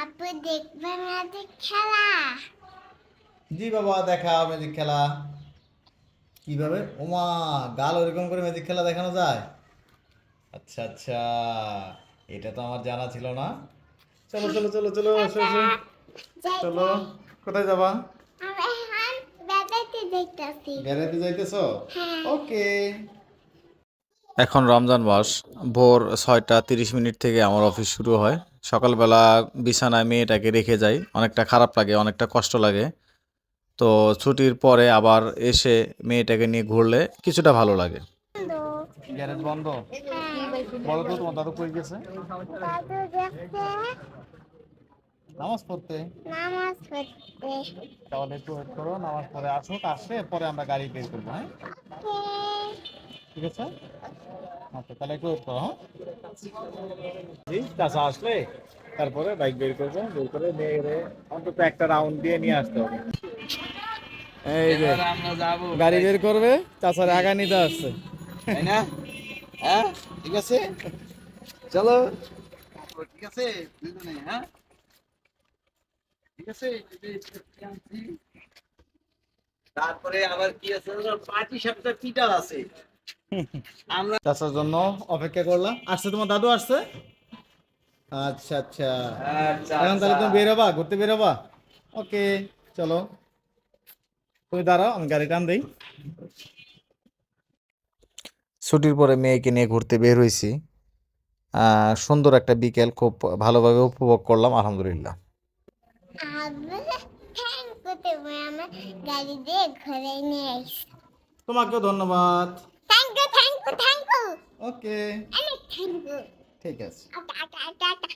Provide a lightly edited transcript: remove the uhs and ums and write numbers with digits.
আপু দেখবে ম্যাজিক খেলা? জি বাবা, দেখাও ম্যাজিক খেলা কিভাবে। ওমা, গাল ওরকম করে ম্যাজিক খেলা দেখানো যায়? আচ্ছা আচ্ছা, এটা তো আমার জানা ছিল না। চলো চলো চলো চলো, এসো টাটা। এসো। যাই চলো, যাই। কোথায় যাবা? আমি এখন বেড়াইতে যাইতাছি। বেড়াইতে যাইতেছো? হ্যাঁ। ওকে। এখন রমজান মাস, ভোর 6টা 30 মিনিট থেকে আমার অফিস শুরু হয়। সকালবেলা বিছানায় মেয়েটাকে রেখে যাই, অনেকটা খারাপ লাগে, অনেকটা কষ্ট লাগে। তো ছুটির পরে আবার এসে মেয়েটাকে নিয়ে ঘুরলে কিছুটা ভালো লাগে। বন্ধু। গ্যারেজ বন্ধ? হ্যাঁ। বলো তো, তোমার দাদু কই গেছে? দাদু গেছে নামাজ পড়তে। নামাজ পড়তে। তাহলে একটু ওয়েট করো, নামাজ পড়ে আসুক, আসলে পরে আমরা গাড়ি বের করবো, হ্যাঁ? ঠিক আছে, আচ্ছা তাহলে একটু ওয়েট করো, হ্যাঁ? জি, চাচা আসলে তারপরে বাইক বের করবো, বের করে মেয়েরে অন্তত একটা রাউন্ড দিয়ে নিয়ে আসতে হবে। এই যে আমরা যাবো গাড়ি বের করবে, চাচার আগা নিতে আসছে। তাই না? হ্যাঁ, ঠিক আছে, চলো। ঠিক আছে, দুজনে, হ্যাঁ, ঠিক আছে। তারপরে আবার কি আছে, পাটি সাপটা পিঠা আছে। আমরা চাচার জন্য অপেক্ষা করলাম। আসছে তোমার দাদু আসছে? আচ্ছা আচ্ছা, আচ্ছা এখন আচ্ছা। তাহলে তুমি বেরোবা, ঘুরতে বেরোবা? ওকে, চলো। তুমি দাঁড়াও, আমি গাড়ি টান দিই। ছুটির পরে মেয়েকে নিয়ে ঘুরতে বের হয়েছি। সুন্দর একটা বিকেল, খুব ভালোভাবে উপভোগ করলাম, আলহামদুলিল্লাহ। আবে থ্যাংক ইউ, তুমি আমার গাড়ি দিয়ে ঘরে নিয়ে আসছো। তোমাকেও ধন্যবাদ। Thank you, thank you, thank you. Okay, অনেক থ্যাংক ইউ। ঠিক আছে। Tata tata.